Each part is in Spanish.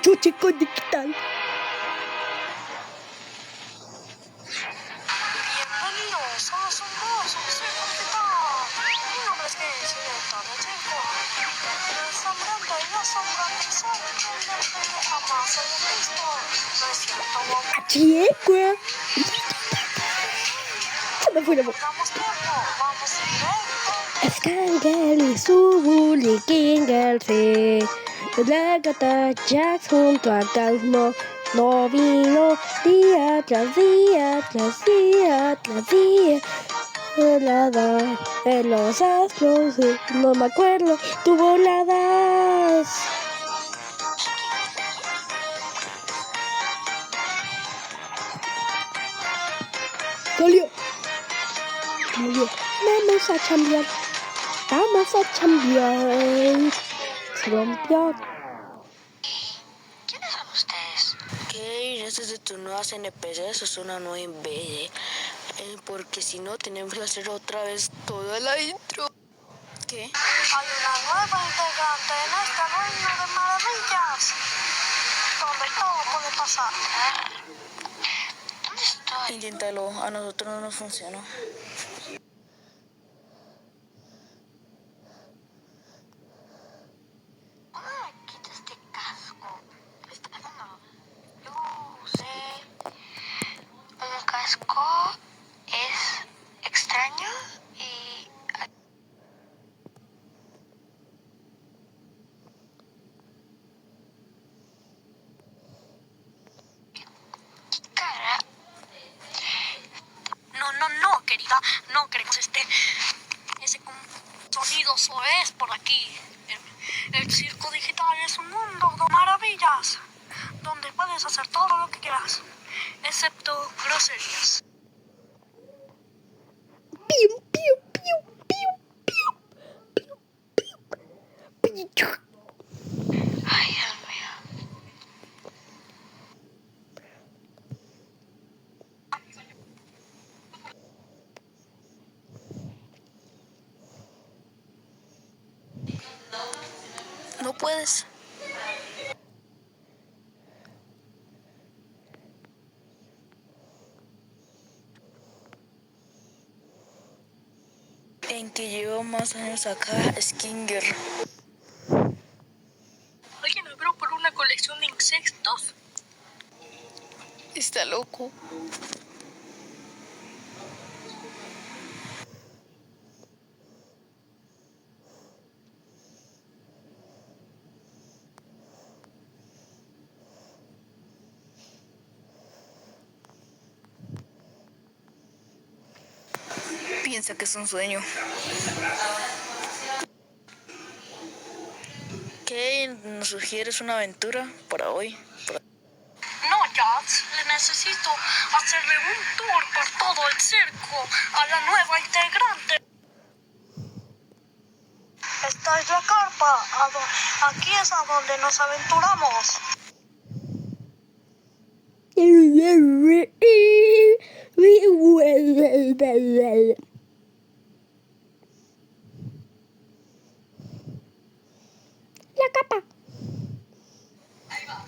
Yo chico digital. Bienvenidos a Asombroso Circo Digital. Mi nombre es Presidenta de Circo. El asombrante y asombrante son que jamás hayan visto. No es cierto, Bob. Chico. Se me fue la voz. Perdamos tiempo, vamos directo. Skangal y su bully Kingal se Dragata Jax junto a Cosmo no vino día tras día tras día tras día volada en los astros no me acuerdo tu voladas salió vamos a chambear se rompió. ¿Quiénes son ustedes? ¿Qué? ¿Este es de tus nuevas NPCs? Eso es una nueva vez. Porque si no, tenemos que hacer otra vez toda la intro. ¿Qué? Hay una nueva integrante en este reino de maravillas, donde todo puede pasar. ¿Dónde estoy? Inténtalo, a nosotros no nos funcionó. ¿Cómo me quito este casco? Yo usé un casco, es extraño y... cara. No, querida, no queremos ese sonido es por aquí. El circo digital es un mundo de maravillas, donde puedes hacer todo lo que quieras, excepto groserías. Piu, piu, piu, piu, piu, piu, piu, piu. Ay, Dios mío. No puedes. En que llevo más años acá, Skinger. ¿Alguien abrió por una colección de insectos? Está loco. Piensa que es un sueño. ¿Qué? ¿Nos sugieres una aventura para hoy? No, Jax, le necesito hacerle un tour por todo el circo a la nueva integrante. Esta es la carpa, aquí es a donde nos aventuramos. La capa.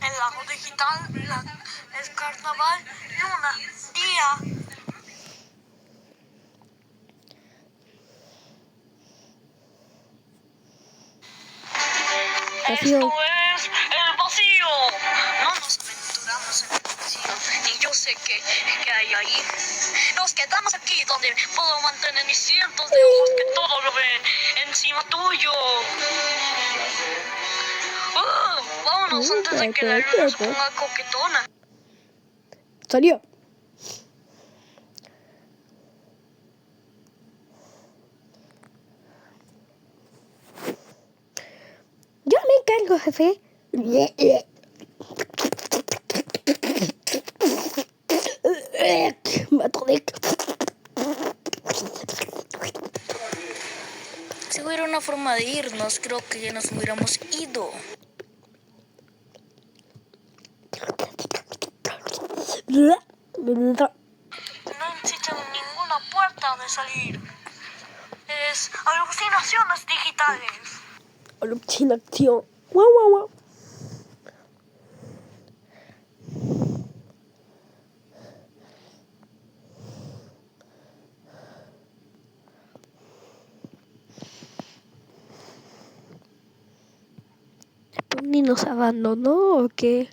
El lago digital, el carnaval, luna, día. Vacío. Esto es el vacío. No nos aventuramos en el vacío, ni yo sé qué hay ahí. Nos quedamos aquí donde puedo mantener mis cientos de ojos que todo lo ven encima tuyo. Vámonos antes de que la luna se ponga coquetona. Salió. Yo me encargo, jefe. Si hubiera una forma de irnos, creo que ya nos hubiéramos ido. No existe ninguna puerta de salir. Es alucinaciones digitales. Alucinación. Guau, guau, guau. y nos abandonó o qué?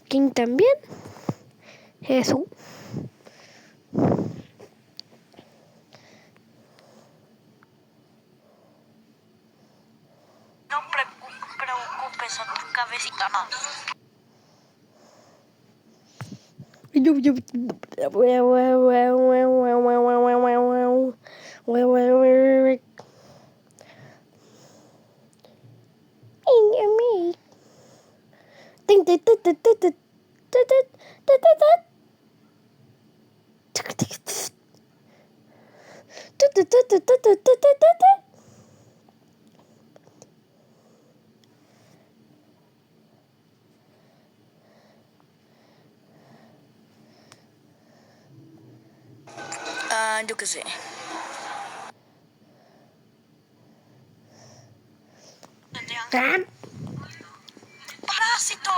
¿Quién también? Jesús. No preocupes a tu cabecita, no. Ah, yo qué sé. ¡Parásito!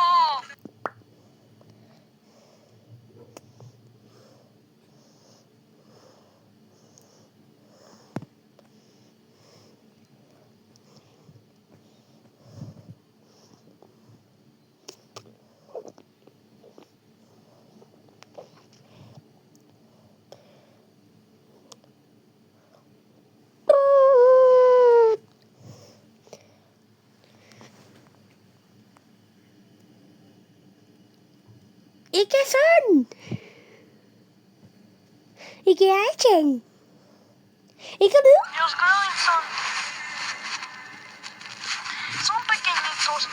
¿Y qué son? ¿Y qué hacen? ¿Y cómo? Los Growling son pequeñitos.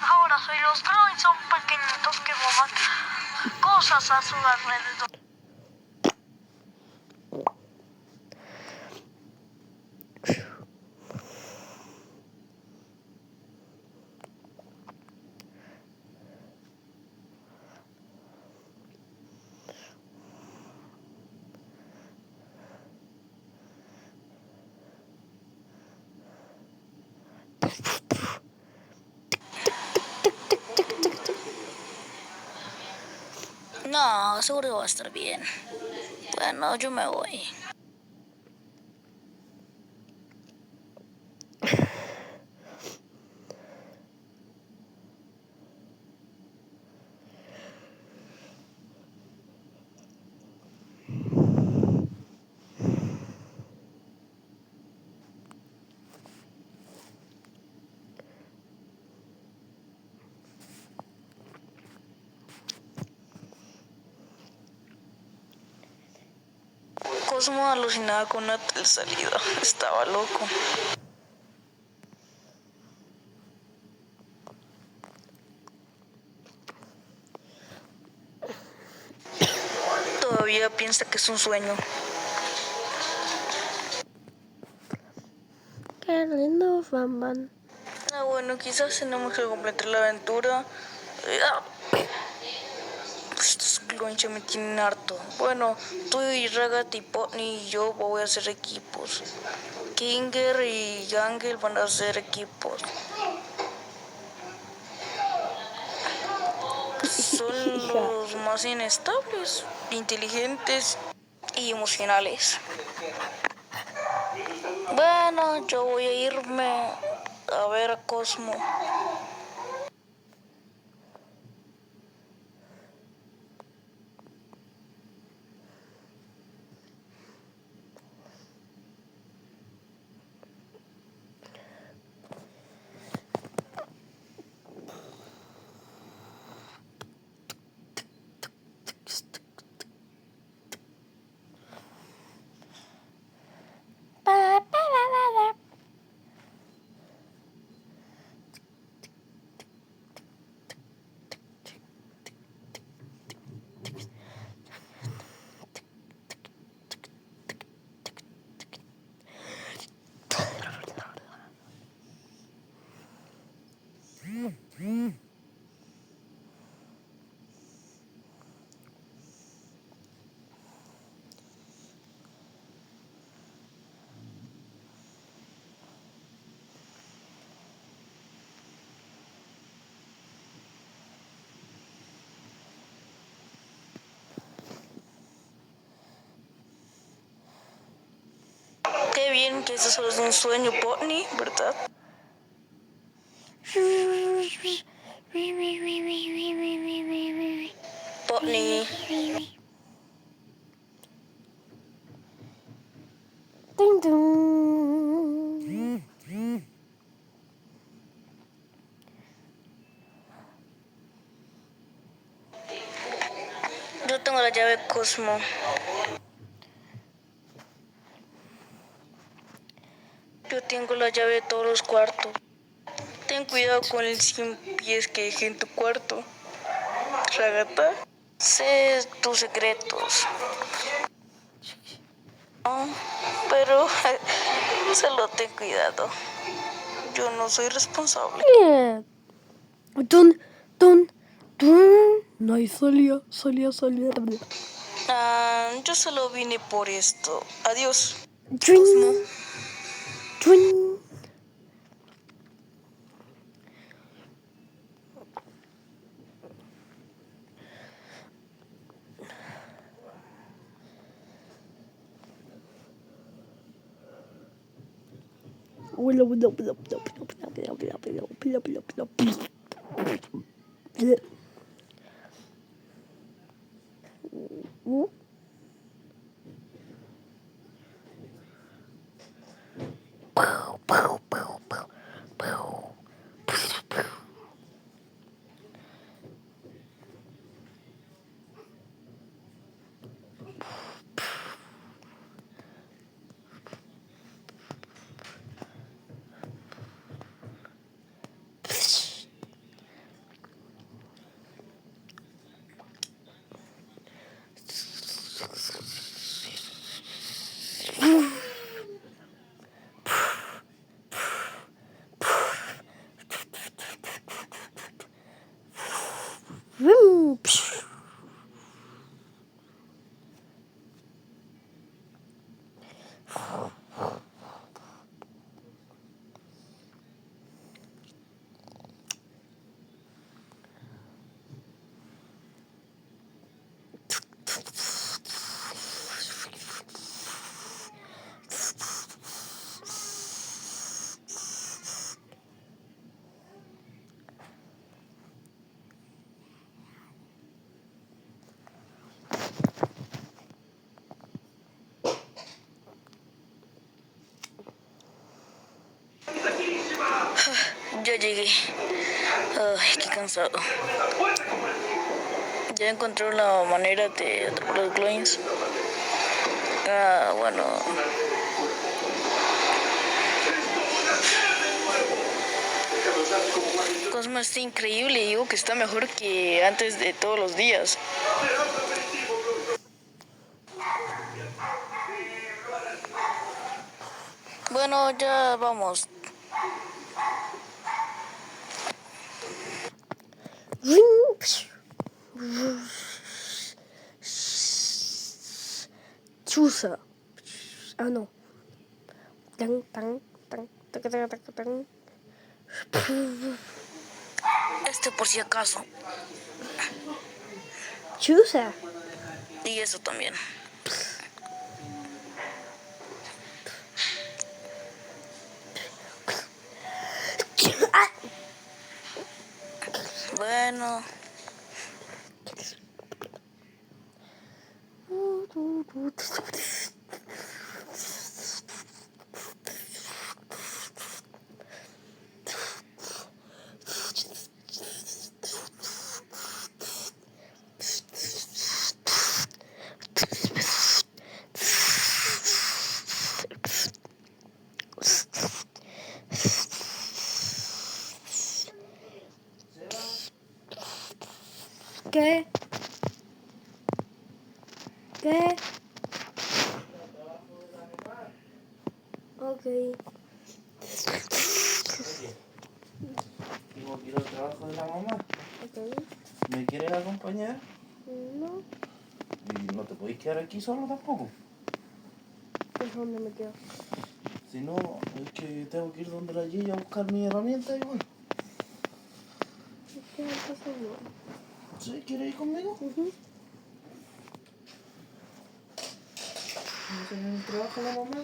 Ahora soy los Growling son pequeñitos que roban cosas a su alrededor. No, seguro va a estar bien. Bueno, yo me voy. Cosmo alucinaba con una tal salida. Estaba loco. Todavía piensa que es un sueño. Qué lindo, Bamban. Ah, bueno, quizás tenemos que completar la aventura. Estos clonches me tienen harto. Bueno, tú y Ragat y Potney y yo voy a hacer equipos. Kinger y Gangel van a hacer equipos. Son los más inestables, inteligentes y emocionales. Bueno, yo voy a irme a ver a Cosmo. dicen que eso solo es un sueño, Potni, ¿verdad? Potni. Ding dong. Yo tengo la llave Cosmo. Yo tengo la llave de todos los cuartos. Ten cuidado con el 100 pies que dejé en tu cuarto. Ragata, sé tus secretos. No, pero solo ten cuidado. Yo no soy responsable. Yeah. Dun, dun, dun. No, ahí salía. Yo solo vine por esto. Adiós. Drin, drin. Ya llegué. Ay, qué cansado. Ya encontré la manera de atrapar los Gloins. Bueno. Cosmo está increíble. Digo que está mejor que antes de todos los días. Bueno, ya vamos. Chusa. Ah, no. Tan, tan, tan, tan, tan, tan, tan. Por si acaso. Chusa. Y eso también. Bueno. ¿Qué? ¿Qué? Ok. Tengo que ir al trabajo de la mamá. Ok. ¿Me quieres acompañar? No. Y no te podéis quedar aquí solo tampoco. ¿Por dónde me quedo? Si no, es que tengo que ir donde la Gigi a buscar mi herramienta y bueno. ¿Qué pasa? ¿Sí? ¿Quieres ir conmigo? ¿No sé en el trabajo de la mamá?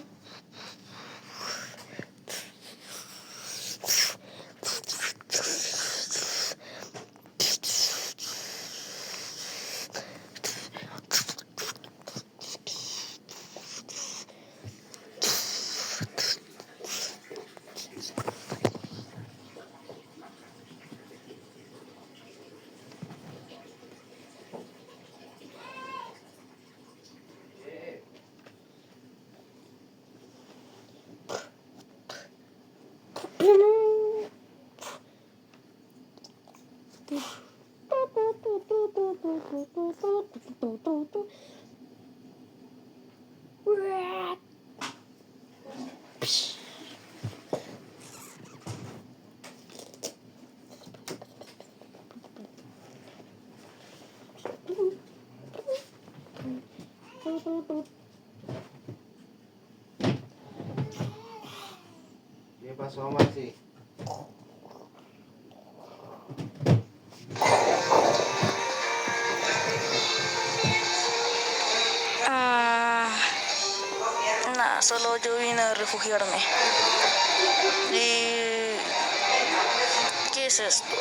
¿Qué pasó, Maxi? Nada, solo yo vine a refugiarme. ¿Y qué es esto?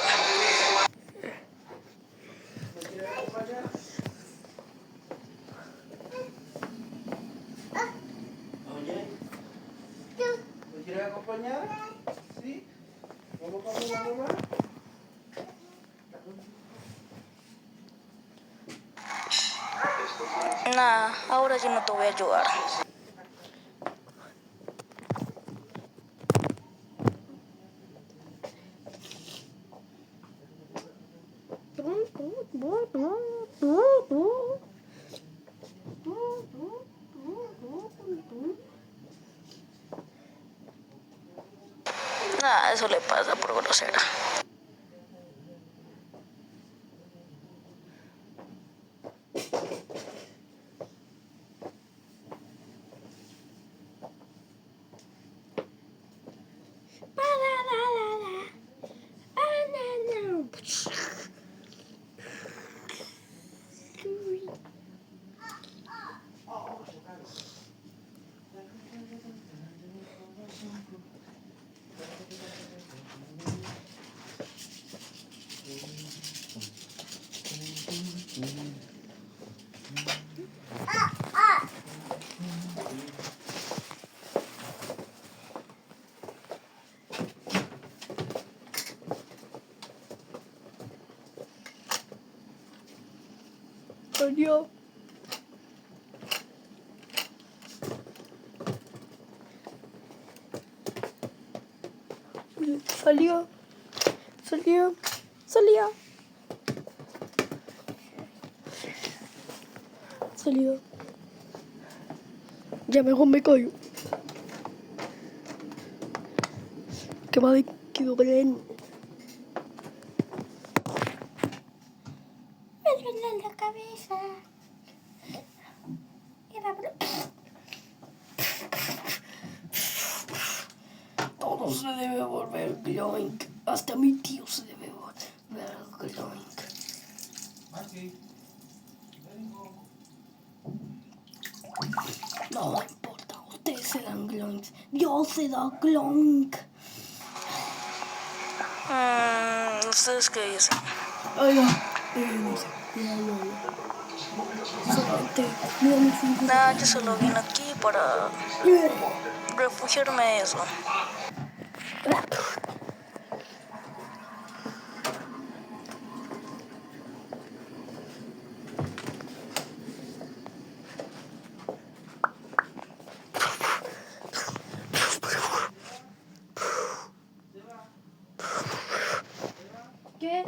Oye, ¿me quieres acompañar? ¿Sí? ¿Vamos con la mamá? Nada, ahora yo no te voy a ayudar. Nada, eso le pasa por grosera. Salió. Salió. Salió. Salió. Salió. Ya mejor me callo. Que me quedó bien. Me duele la cabeza. Todo se debe volver gloink. Hasta mi tío se debe volver gloink. Maxi, No importa, ustedes se dan glonks. Dios se da glonk. ¿Ustedes qué dicen? Oiga, no sé. Solamente, mira mi figura. Nada, yo solo vine aquí para refugiarme de eso. ¿Qué?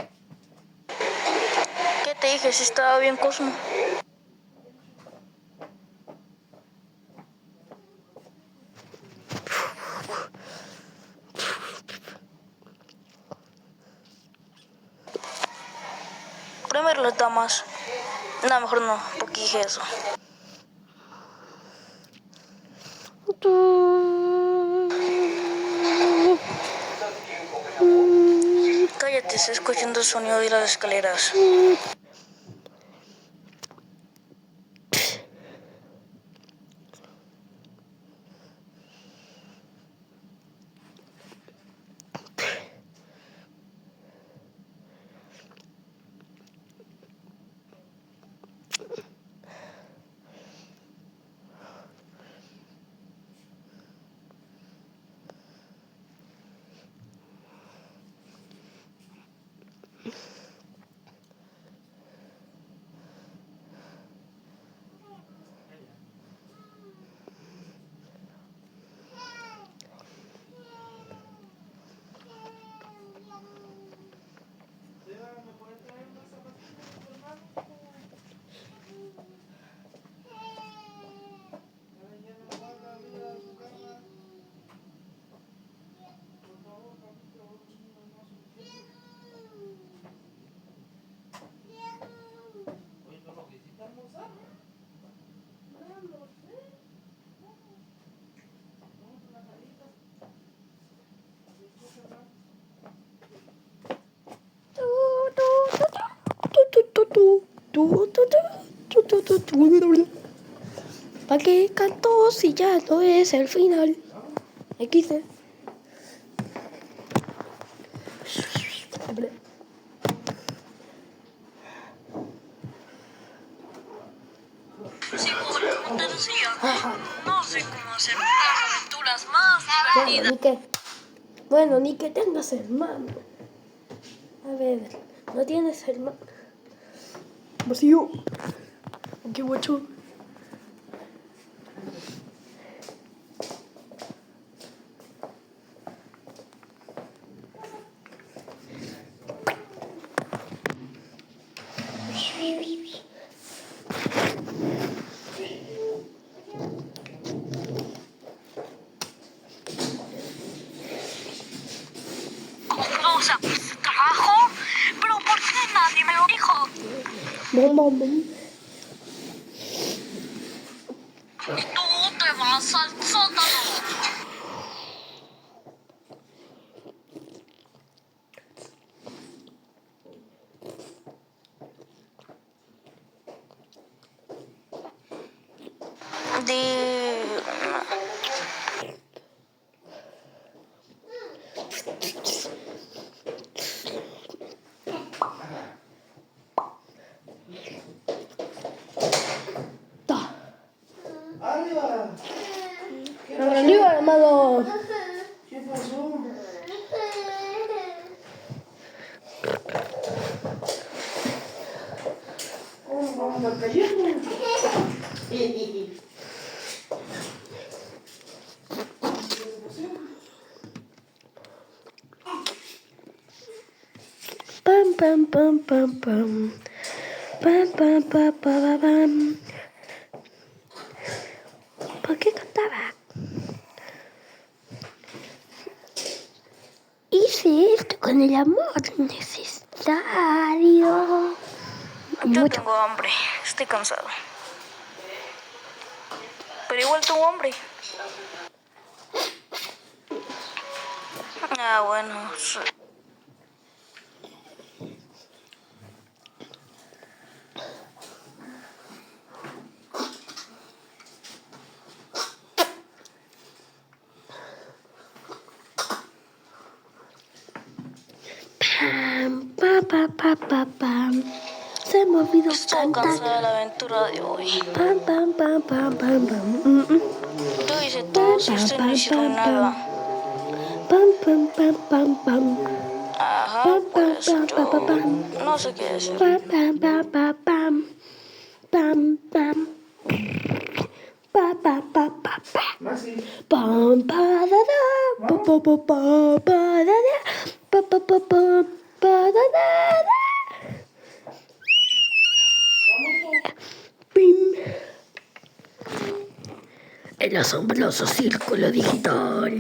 ¿Qué te dije? Si estaba bien, Cosmo. Primero las damas. No, mejor no, porque dije eso. Cállate, estoy escuchando el sonido de las escaleras. ¿Para qué canto si ya no es el final? XD. Sí, como te decía, no sé cómo hacer las aventuras más divertidas. Bueno, ni que tengas hermano. A ver, no tienes hermano. Vacío. Qué guacho. O sea, trabajo, pero ¿por qué nadie me lo dijo? Bom, bom, bom. Y tú te vas al sótano. Ta. ¡Arriba! Arriba, hermano. ¿Qué pasó? ¿Cómo vamos a cayendo? Pam, pam, pam, pam, pam. Pam, pam, pam, pam, pam. ¿Por qué cantaba? Hice esto con el amor necesario. Yo Mucho. tengo hambre, estoy cansado. Pero igual tengo hambre. Ah, bueno. Pam, pa, pa, pa, pa, pam. Se me olvidó Estoy cantar. cansada de la aventura de hoy. Pam, pam, pam, pam, pam, pam. Yo hice todo si ustedes no hicieron nada. Pam, pam, pam, pam, pam. Ajá, Pam, pam, pues pam, pam, pam, pam. yo no sé qué decir. Pam, pam, pam, pam, pam. Pam, pam. Pa, pa, pa, pa, pa. Maxi, Pam, pa, da, da. Pa, pa, pa, pa, pa, da, da. Pa, pa, pa, pa, pa, da, da, da. Pim. El asombroso círculo digital.